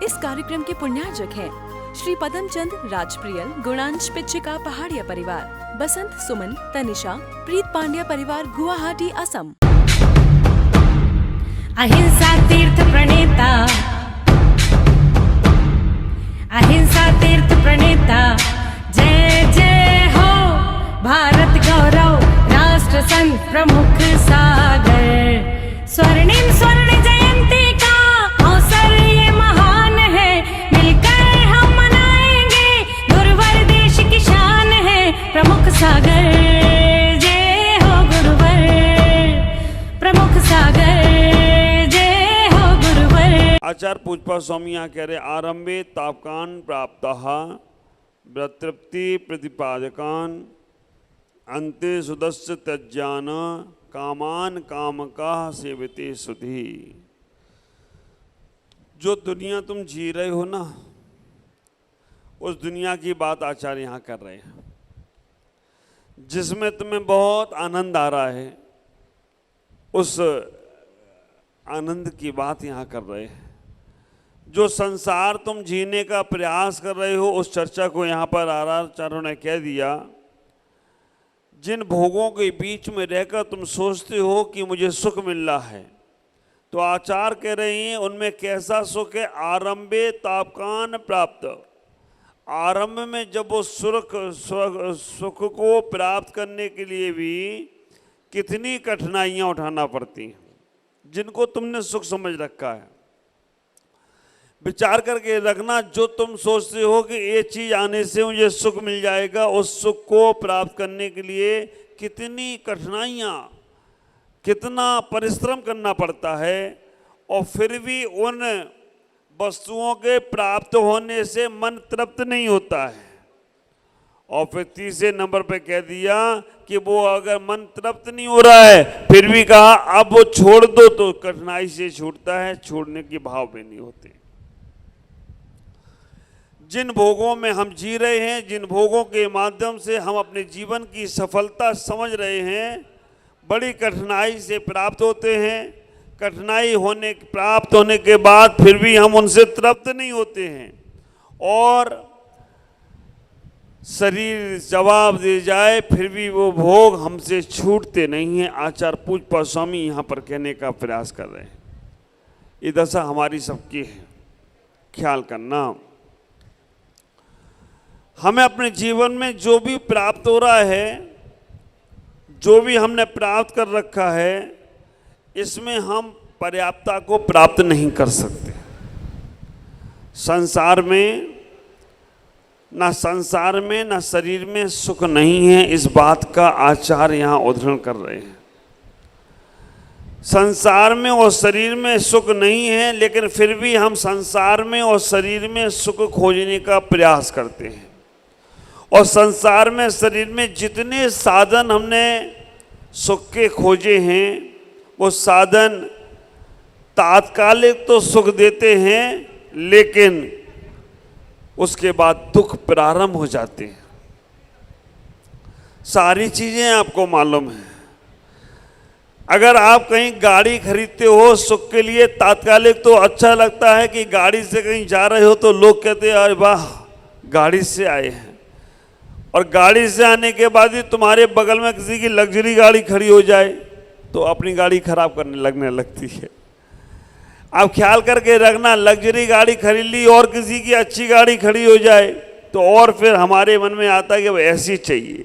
इस कार्यक्रम के पुण्यार्जक हैं श्री पदमचंद राजप्रियल गुणांश पिच्छिका पहाड़िया परिवार, बसंत सुमन तनिषा प्रीत पांड्या परिवार गुवाहाटी असम। अहिंसा तीर्थ प्रणेता, अहिंसा तीर्थ प्रणेता, जय जय हो भारत गौरव राष्ट्र संत प्रमुख सागर। स्वर्णिम स्वर्ण जयंती का अवसर ये महान है, मिलकर हम मनाएंगे गुरुवर देश की शान है प्रमुख सागर। जय हो गुरुवर प्रमुख सागर, जय हो गुरुवर। आचार्य पूजपा स्वामी यहाँ कह रहे आरंभे तापकान प्राप्तः व्रतृप्ति प्रतिपादकान अन्ते सुदस्य त्यज्यान कामान कामका सेवते सुधी। जो दुनिया तुम जी रहे हो ना, उस दुनिया की बात आचार्य यहाँ कर रहे हैं, जिसमें तुम्हें बहुत आनंद आ रहा है, उस आनंद की बात यहाँ कर रहे हैं। जो संसार तुम जीने का प्रयास कर रहे हो, उस चर्चा को यहाँ पर आचार्यों ने कह दिया। जिन भोगों के बीच में रहकर तुम सोचते हो कि मुझे सुख मिल रहा है, तो आचार्य कह रहे हैं उनमें कैसा सुख है। आरंभे तापकान प्राप्त, आरंभ में जब वो सुख को प्राप्त करने के लिए भी कितनी कठिनाइयाँ उठाना पड़ती हैं, जिनको तुमने सुख समझ रखा है। विचार करके रखना, जो तुम सोचते हो कि ये चीज़ आने से मुझे सुख मिल जाएगा, उस सुख को प्राप्त करने के लिए कितनी कठिनाइयाँ, कितना परिश्रम करना पड़ता है, और फिर भी उन वस्तुओं के प्राप्त होने से मन तृप्त नहीं होता है। और फिर तीसरे नंबर पे कह दिया कि वो अगर मन तृप्त नहीं हो रहा है, फिर भी कहा अब वो छोड़ दो, तो कठिनाई से छूटता है, छोड़ने की भाव में नहीं होते। जिन भोगों में हम जी रहे हैं, जिन भोगों के माध्यम से हम अपने जीवन की सफलता समझ रहे हैं, बड़ी कठिनाई से प्राप्त होते हैं। कठिनाई प्राप्त होने के बाद फिर भी हम उनसे तृप्त नहीं होते हैं, और शरीर जवाब दे जाए फिर भी वो भोग हमसे छूटते नहीं हैं। आचार्य पूजपा स्वामी यहाँ पर कहने का प्रयास कर रहे हैं। ये दशा हमारी सबकी है, ख्याल करना। हमें अपने जीवन में जो भी प्राप्त हो रहा है, जो भी हमने प्राप्त कर रखा है, इसमें हम पर्याप्तता को प्राप्त नहीं कर सकते। संसार में ना शरीर में सुख नहीं है, इस बात का आचार्य यहाँ उद्धरण कर रहे हैं। संसार में और शरीर में सुख नहीं है, लेकिन फिर भी हम संसार में और शरीर में सुख खोजने का प्रयास करते हैं। और संसार में शरीर में जितने साधन हमने सुख के खोजे हैं, वो साधन तात्कालिक तो सुख देते हैं, लेकिन उसके बाद दुख प्रारंभ हो जाते हैं। सारी चीज़ें आपको मालूम है। अगर आप कहीं गाड़ी खरीदते हो सुख के लिए, तात्कालिक तो अच्छा लगता है कि गाड़ी से कहीं जा रहे हो तो लोग कहते हैं अरे वाह गाड़ी से आए हैं, और गाड़ी से आने के बाद ही तुम्हारे बगल में किसी की लग्जरी गाड़ी खड़ी हो जाए तो अपनी गाड़ी खराब करने लगने लगती है। आप ख्याल करके रखना, लग्जरी गाड़ी खरीद ली और किसी की अच्छी गाड़ी खड़ी हो जाए तो और फिर हमारे मन में आता है कि वो ऐसी चाहिए।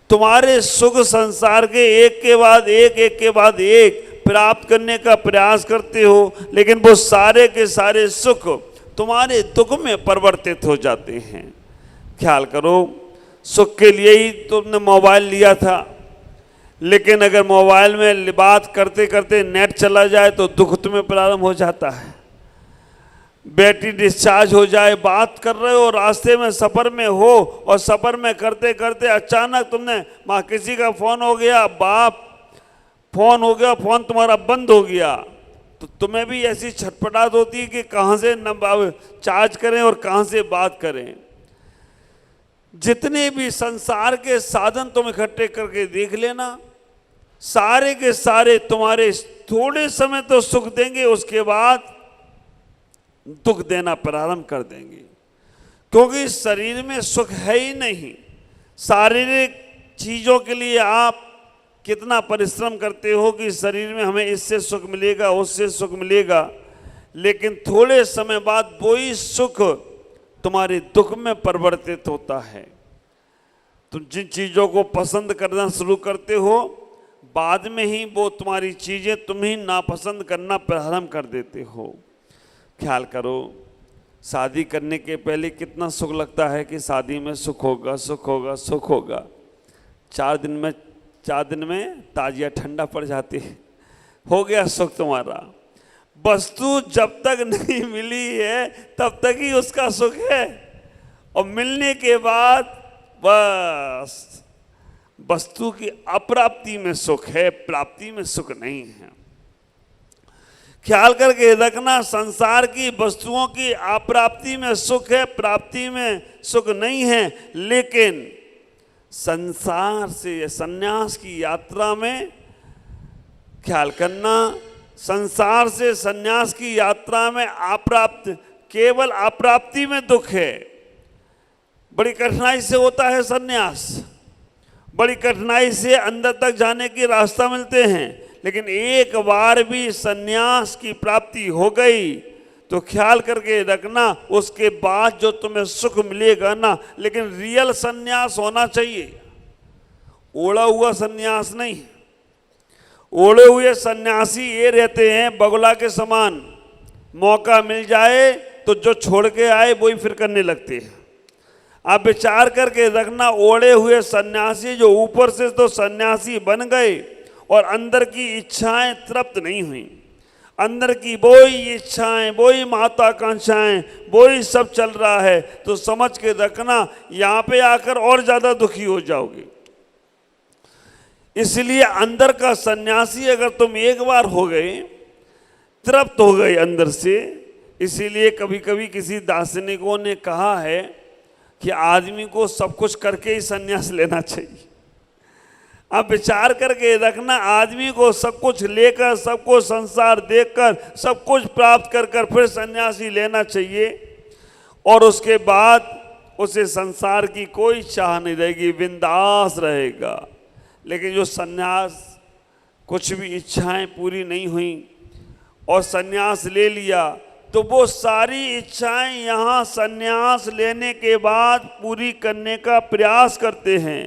तुम्हारे सुख संसार के एक के बाद एक प्राप्त करने का प्रयास करते हो, लेकिन वो सारे के सारे सुख तुम्हारे दुख में परिवर्तित हो जाते हैं। ख्याल करो, सुख के लिए ही तुमने मोबाइल लिया था, लेकिन अगर मोबाइल में बात करते करते नेट चला जाए तो दुख तुम्हें प्रारंभ हो जाता है। बैटरी डिस्चार्ज हो जाए, बात कर रहे हो, रास्ते में सफ़र में हो, और सफ़र में करते करते अचानक तुमने माँ किसी का फ़ोन हो गया, बाप फ़ोन हो गया, फ़ोन तुम्हारा बंद हो गया, तो तुम्हें भी ऐसी छटपटाहट होती है कि कहाँ से चार्ज करें और कहाँ से बात करें। जितने भी संसार के साधन तुम इकट्ठे करके देख लेना, सारे के सारे तुम्हारे थोड़े समय तो सुख देंगे, उसके बाद दुख देना प्रारंभ कर देंगे, क्योंकि शरीर में सुख है ही नहीं। शारीरिक चीज़ों के लिए आप कितना परिश्रम करते हो कि शरीर में हमें इससे सुख मिलेगा, उससे सुख मिलेगा, लेकिन थोड़े समय बाद वही सुख तुम्हारे दुख में परिवर्तित होता है। तुम जिन चीज़ों को पसंद करना शुरू करते हो, बाद में ही वो तुम्हारी चीज़ें तुम ही नापसंद करना प्रारंभ कर देते हो। ख्याल करो, शादी करने के पहले कितना सुख लगता है कि शादी में सुख होगा, सुख होगा, सुख होगा। 4 दिन में ताजिया ठंडा पड़ जाती है, हो गया सुख तुम्हारा। वस्तु जब तक नहीं मिली है तब तक ही उसका सुख है, और मिलने के बाद बस वस्तु की अप्राप्ति में सुख है, प्राप्ति में सुख नहीं है। ख्याल करके रखना, संसार की वस्तुओं की अप्राप्ति में सुख है, प्राप्ति में सुख नहीं है। लेकिन संसार से संन्यास की यात्रा में ख्याल करना, संसार से संन्यास की यात्रा में अप्राप्त, केवल अप्राप्ति में दुख है। बड़ी कठिनाई से होता है संन्यास, बड़ी कठिनाई से अंदर तक जाने की रास्ता मिलते हैं, लेकिन एक बार भी संन्यास की प्राप्ति हो गई तो ख्याल करके रखना, उसके बाद जो तुम्हें सुख मिलेगा ना, लेकिन रियल संन्यास होना चाहिए, ओढ़ा हुआ संन्यास नहीं। ओढ़े हुए सन्यासी ये रहते हैं बगुला के समान, मौका मिल जाए तो जो छोड़ के आए वही फिर करने लगते हैं। आप विचार करके रखना, ओढ़े हुए सन्यासी जो ऊपर से तो सन्यासी बन गए और अंदर की इच्छाएं तृप्त नहीं हुई, अंदर की वही इच्छाएं, वही महत्वाकांक्षाएं, वही सब चल रहा है, तो समझ के रखना यहाँ पे आकर और ज़्यादा दुखी हो जाओगे। इसलिए अंदर का सन्यासी अगर तुम एक बार हो गए, तृप्त हो गए अंदर से, इसीलिए कभी कभी किसी दार्शनिकों ने कहा है कि आदमी को सब कुछ करके ही संन्यास लेना चाहिए। अब विचार करके रखना, आदमी को सब कुछ लेकर, सब कुछ संसार देखकर, सब कुछ प्राप्त कर कर फिर सन्यासी लेना चाहिए, और उसके बाद उसे संसार की कोई चाह नहीं रहेगी, बिंदास रहेगा। लेकिन जो सन्यास, कुछ भी इच्छाएं पूरी नहीं हुई और सन्यास ले लिया, तो वो सारी इच्छाएं यहाँ सन्यास लेने के बाद पूरी करने का प्रयास करते हैं,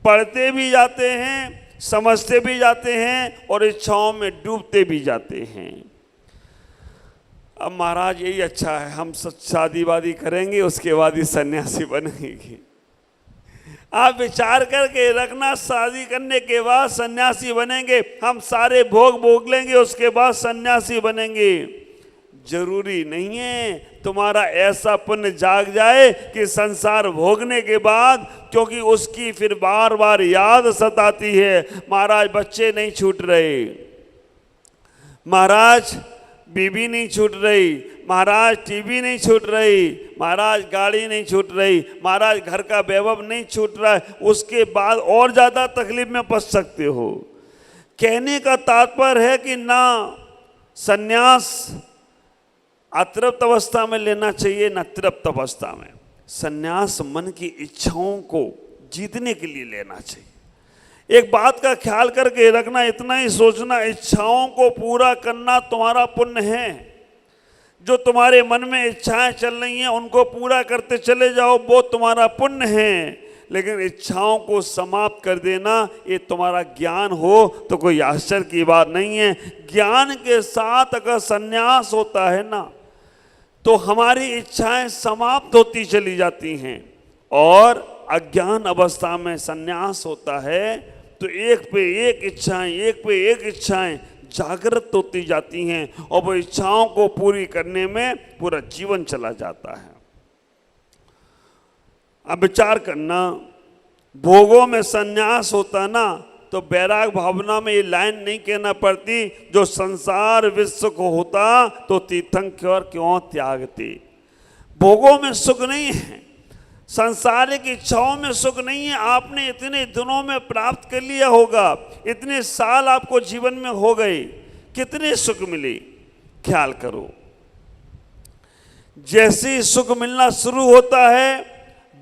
पढ़ते भी जाते हैं, समझते भी जाते हैं और इच्छाओं में डूबते भी जाते हैं। अब महाराज यही अच्छा है, हम शादी वादी करेंगे उसके बाद ही सन्यासी बनेंगे। आप विचार करके रखना, शादी करने के बाद सन्यासी बनेंगे, हम सारे भोग भोग लेंगे उसके बाद सन्यासी बनेंगे। जरूरी नहीं है तुम्हारा ऐसा पुण्य जाग जाए कि संसार भोगने के बाद, क्योंकि उसकी फिर बार बार याद सताती है, महाराज बच्चे नहीं छूट रहे, महाराज बीबी नहीं छूट रही, महाराज टीवी नहीं छूट रही, महाराज गाड़ी नहीं छूट रही, महाराज घर का वैभव नहीं छूट रहा है, उसके बाद और ज़्यादा तकलीफ में फंस सकते हो। कहने का तात्पर्य है कि ना सन्यास अतृप्त अवस्था में लेना चाहिए, न तृप्त अवस्था में। सन्यास मन की इच्छाओं को जीतने के लिए लेना चाहिए। एक बात का ख्याल करके रखना, इतना ही सोचना, इच्छाओं को पूरा करना तुम्हारा पुण्य है। जो तुम्हारे मन में इच्छाएं चल रही हैं उनको पूरा करते चले जाओ, वो तुम्हारा पुण्य है। लेकिन इच्छाओं को समाप्त कर देना ये तुम्हारा ज्ञान हो तो कोई आश्चर्य की बात नहीं है। ज्ञान के साथ अगर संन्यास होता है ना, तो हमारी इच्छाएं समाप्त होती चली जाती हैं, और अज्ञान अवस्था में संन्यास होता है तो एक पे एक इच्छाएं, एक पे एक इच्छाएं जागृत होती जाती हैं, और वो इच्छाओं को पूरी करने में पूरा जीवन चला जाता है। अब विचार करना, भोगों में संन्यास होता ना तो बैराग भावना में ये लाइन नहीं कहना पड़ती, जो संसार विश्व को होता तो तीर्थंकर क्यों त्यागते। भोगों में सुख नहीं है, सांसारिक इच्छाओं में सुख नहीं है। आपने इतने दिनों में प्राप्त कर लिया होगा, इतने साल आपको जीवन में हो गए, कितने सुख मिले ख्याल करो। जैसे ही सुख मिलना शुरू होता है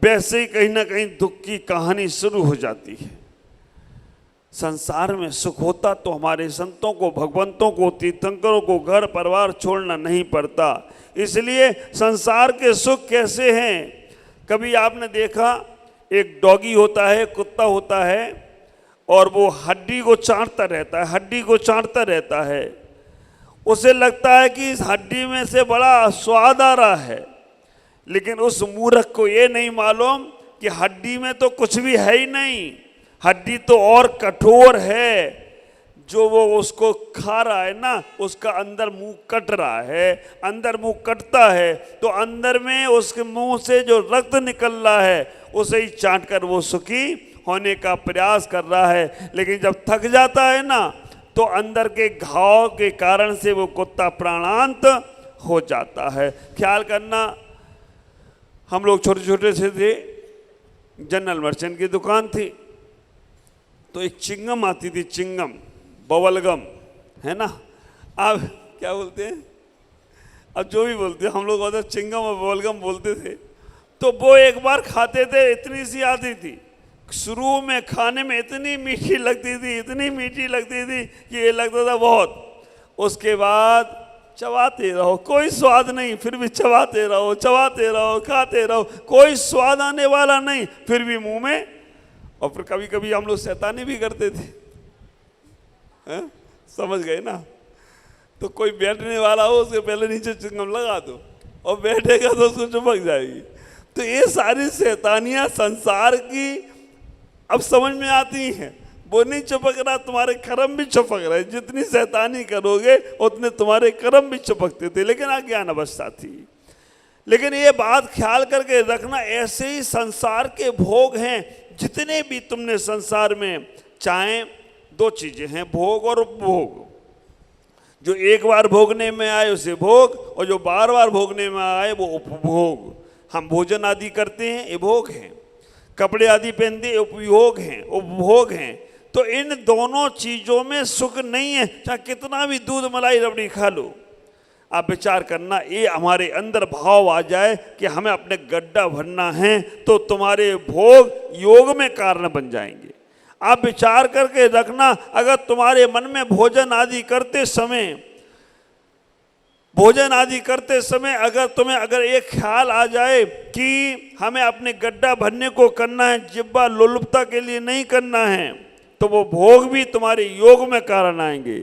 वैसे ही कहीं ना कहीं दुख की कहानी शुरू हो जाती है। संसार में सुख होता तो हमारे संतों को, भगवंतों को, तीर्थंकरों को घर परिवार छोड़ना नहीं पड़ता। इसलिए संसार के सुख कैसे हैं? कभी आपने देखा एक डॉगी होता है, कुत्ता होता है, और वो हड्डी को चाटता रहता है, हड्डी को चाटता रहता है। उसे लगता है कि इस हड्डी में से बड़ा स्वाद आ रहा है, लेकिन उस मूर्ख को ये नहीं मालूम कि हड्डी में तो कुछ भी है ही नहीं, हड्डी तो और कठोर है। जो वो उसको खा रहा है ना, उसका अंदर मुंह कट रहा है, अंदर मुंह कटता है तो अंदर में उसके मुंह से जो रक्त निकल रहा है उसे ही चाट कर वो सुखी होने का प्रयास कर रहा है। लेकिन जब थक जाता है ना तो अंदर के घाव के कारण से वो कुत्ता प्राणांत हो जाता है। ख्याल करना, हम लोग छोटे छोटे से थे, जनरल मर्चेंट की दुकान थी, तो एक चिंगम आती थी, चिंगम, बबलगम, है ना। आप क्या बोलते हैं, अब जो भी बोलते हैं, हम लोग उधर चिंगम और बबलगम बोलते थे। तो वो एक बार खाते थे, इतनी सी आती थी, शुरू में खाने में इतनी मीठी लगती थी, इतनी मीठी लगती थी कि ये लगता था बहुत। उसके बाद चबाते रहो, कोई स्वाद नहीं, फिर भी चबाते रहो, चबाते रहो, खाते रहो, कोई स्वाद आने वाला नहीं, फिर भी मुंह में। और फिर कभी कभी हम लोग शैतानी भी करते थे, समझ गए ना। तो कोई बैठने वाला हो उसके पहले नीचे चिंगम लगा दो और बैठेगा तो उसको चिपक जाएगी। तो ये सारी शैतानियां संसार की अब समझ में आती हैं। वो नहीं चिपक रहा, तुम्हारे कर्म भी चिपक रहे। जितनी शैतानी करोगे उतने तुम्हारे कर्म भी चिपकते थे, लेकिन अज्ञान अवस्था थी। लेकिन ये बात ख्याल करके रखना, ऐसे ही संसार के भोग हैं जितने भी तुमने संसार में चाहे। दो चीजें हैं, भोग और उपभोग। जो एक बार भोगने में आए उसे भोग, और जो बार बार भोगने में आए वो उपभोग। हम भोजन आदि करते हैं, ये भोग हैं। कपड़े आदि पहनते हैं, उपयोग हैं, उपभोग हैं। तो इन दोनों चीजों में सुख नहीं है, चाहे कितना भी दूध मलाई रबड़ी खा लो। आप विचार करना, ये हमारे अंदर भाव आ जाए कि हमें अपने गड्ढा भरना है, तो तुम्हारे भोग योग में कारण बन जाएंगे। आप विचार करके रखना, अगर तुम्हारे मन में भोजन आदि करते समय अगर एक ख्याल आ जाए कि हमें अपने गड्ढा भरने को करना है, जिब्बा लोलुपता के लिए नहीं करना है, तो वो भोग भी तुम्हारे योग में कारण आएंगे।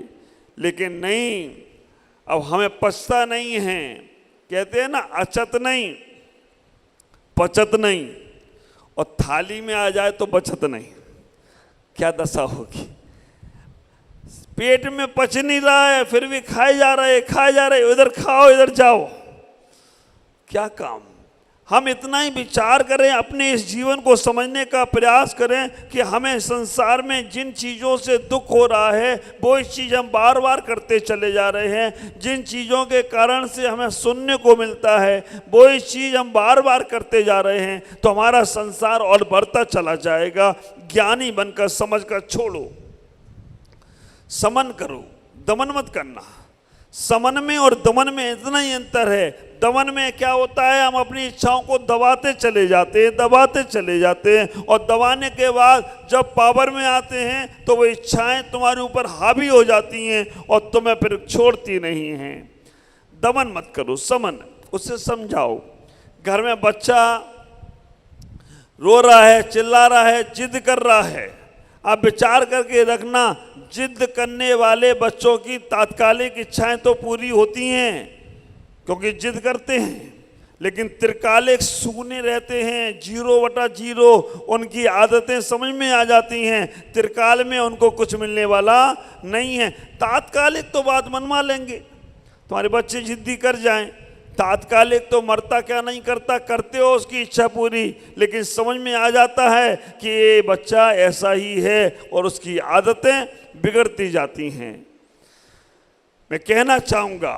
लेकिन नहीं, अब हमें पचता नहीं है। कहते हैं ना, अचत नहीं पचत नहीं, और थाली में आ जाए तो बचत नहीं। क्या दशा होगी? पेट में पच नहीं रहा है, फिर भी खाए जा रहे, इधर खाओ इधर जाओ, क्या काम। हम इतना ही विचार करें, अपने इस जीवन को समझने का प्रयास करें कि हमें संसार में जिन चीज़ों से दुख हो रहा है वो इस चीज़ हम बार बार करते चले जा रहे हैं। जिन चीज़ों के कारण से हमें सुनने को मिलता है वो इस चीज़ हम बार बार करते जा रहे हैं, तो हमारा संसार और बढ़ता चला जाएगा। ज्ञानी बनकर समझ कर छोड़ो, समन करो, दमन मत करना। समन में और दमन में इतना ही अंतर है। दमन में क्या होता है, हम अपनी इच्छाओं को दबाते चले जाते हैं, और दबाने के बाद जब पावर में आते हैं तो वो इच्छाएं तुम्हारे ऊपर हावी हो जाती हैं और तुम्हें फिर छोड़ती नहीं हैं। दमन मत करो, समन, उससे समझाओ। घर में बच्चा रो रहा है, चिल्ला रहा है, जिद कर रहा है, आप विचार करके रखना, जिद करने वाले बच्चों की तात्कालिक इच्छाएं तो पूरी होती हैं क्योंकि जिद करते हैं, लेकिन त्रिकालिक सूने रहते हैं, 0/0 उनकी आदतें समझ में आ जाती हैं। त्रिकाल में उनको कुछ मिलने वाला नहीं है। तात्कालिक तो बात मनवा लेंगे, तुम्हारे बच्चे जिद्दी कर जाएं, तात्कालिक तो मरता क्या नहीं करता, करते हो उसकी इच्छा पूरी, लेकिन समझ में आ जाता है कि ये बच्चा ऐसा ही है और उसकी आदतें बिगड़ती जाती हैं। मैं कहना चाहूँगा,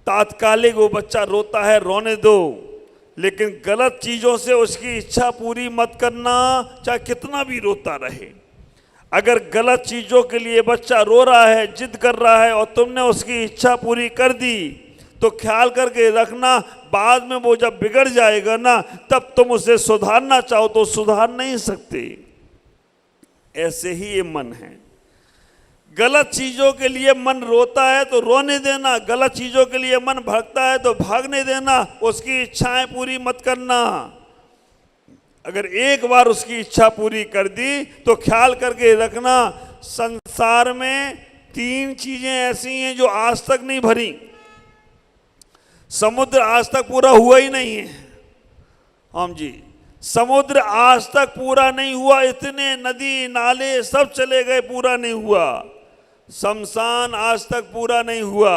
तात्कालिक वो बच्चा रोता है, रोने दो, लेकिन गलत चीज़ों से उसकी इच्छा पूरी मत करना, चाहे कितना भी रोता रहे। अगर गलत चीज़ों के लिए बच्चा रो रहा है, जिद कर रहा है और तुमने उसकी इच्छा पूरी कर दी, तो ख्याल करके रखना, बाद में वो जब बिगड़ जाएगा ना, तब तुम उसे सुधारना चाहो तो सुधार नहीं सकते। ऐसे ही ये मन है। गलत चीजों के लिए मन रोता है तो रोने देना, गलत चीजों के लिए मन भागता है तो भागने देना, उसकी इच्छाएं पूरी मत करना। अगर एक बार उसकी इच्छा पूरी कर दी तो ख्याल करके रखना, संसार में 3 चीजें ऐसी हैं जो आज तक नहीं भरी। समुद्र आज तक पूरा हुआ ही नहीं है। हम जी, समुद्र आज तक पूरा नहीं हुआ, इतने नदी नाले सब चले गए, पूरा नहीं हुआ। शमशान आज तक पूरा नहीं हुआ।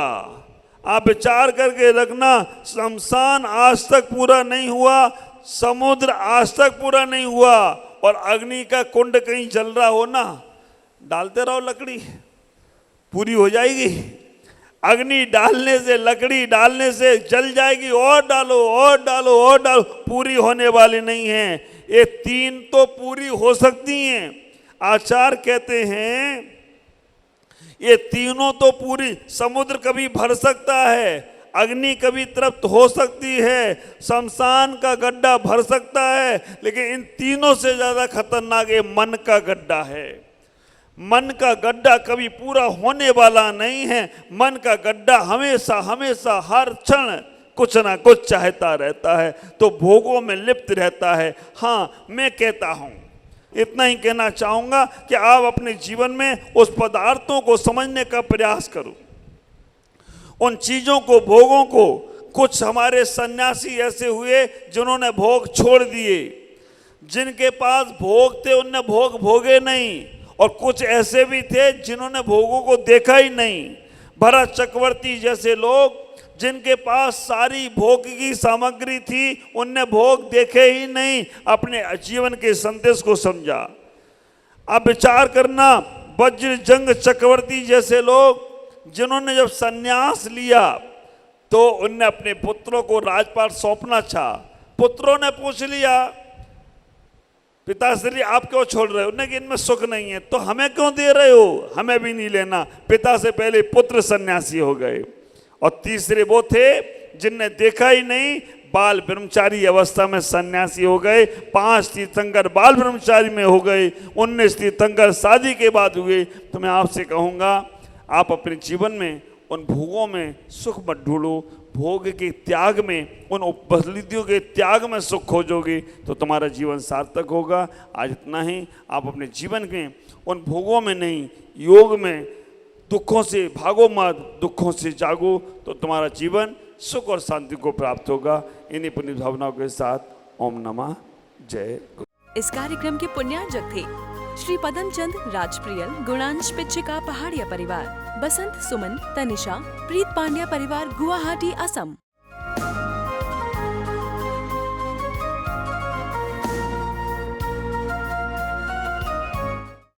आप विचार करके रखना, शमशान आज तक पूरा नहीं हुआ, समुद्र आज तक पूरा नहीं हुआ। और अग्नि का कुंड कहीं जल रहा हो ना, डालते रहो लकड़ी, पूरी हो जाएगी। अग्नि डालने से, लकड़ी डालने से जल जाएगी, और डालो और डालो और डालो, पूरी होने वाली नहीं है। ये 3 तो पूरी हो सकती हैं। आचार्य कहते हैं ये तीनों तो पूरी, समुद्र कभी भर सकता है, अग्नि कभी तृप्त हो सकती है, शमशान का गड्ढा भर सकता है, लेकिन इन तीनों से ज्यादा खतरनाक ये मन का गड्ढा है। मन का गड्ढा कभी पूरा होने वाला नहीं है। मन का गड्ढा हमेशा हमेशा हर क्षण कुछ ना कुछ चाहता रहता है, तो भोगों में लिप्त रहता है। हाँ, मैं कहता हूं, इतना ही कहना चाहूंगा कि आप अपने जीवन में उस पदार्थों को समझने का प्रयास करो, उन चीजों को, भोगों को। कुछ हमारे सन्यासी ऐसे हुए जिन्होंने भोग छोड़ दिए, जिनके पास भोग थे उनने भोग भोगे नहीं, और कुछ ऐसे भी थे जिन्होंने भोगों को देखा ही नहीं। भरत चक्रवर्ती जैसे लोग, जिनके पास सारी भोग की सामग्री थी, उनने भोग देखे ही नहीं, अपने जीवन के संदेश को समझा। अब विचार करना, वज्रजंग चक्रवर्ती जैसे लोग, जिन्होंने जब संन्यास लिया तो उनने अपने पुत्रों को राजपाट सौंपना चाहा। पुत्रों ने पूछ लिया, पिताश्री आप क्यों छोड़ रहे हो? उन्हें कि इनमें सुख नहीं है। तो हमें क्यों दे रहे हो? हमें भी नहीं लेना। पिता से पहले पुत्र सन्यासी हो गए। और तीसरे वो थे जिनने देखा ही नहीं, बाल ब्रह्मचारी अवस्था में सन्यासी हो गए। 5 तीर्थंकर बाल ब्रह्मचारी में हो गए, 19 तीर्थंकर शादी के बाद हुए। तो मैं आपसे कहूँगा, आप अपने जीवन में उन भोगों में सुख मत ढूंढो, भोग के त्याग में, उन उपलब्धियों के त्याग में सुख खोजोगे तो तुम्हारा जीवन सार्थक होगा। आज इतना ही। आप अपने जीवन में उन भोगों में नहीं, योग में दुखों से भागो मत, दुखों से जागो, तो तुम्हारा जीवन सुख और शांति को प्राप्त होगा। इन्हीं पुण्य भावनाओं के साथ ओम नमः जय गुरु। इस कार्यक्रम के पुण्यार्जक थे श्री पदमचंद राजप्रियल, गुणांश पिच्छिका पहाड़िया परिवार, बसंत सुमन तनिषा प्रीत पांड्या परिवार, गुवाहाटी असम।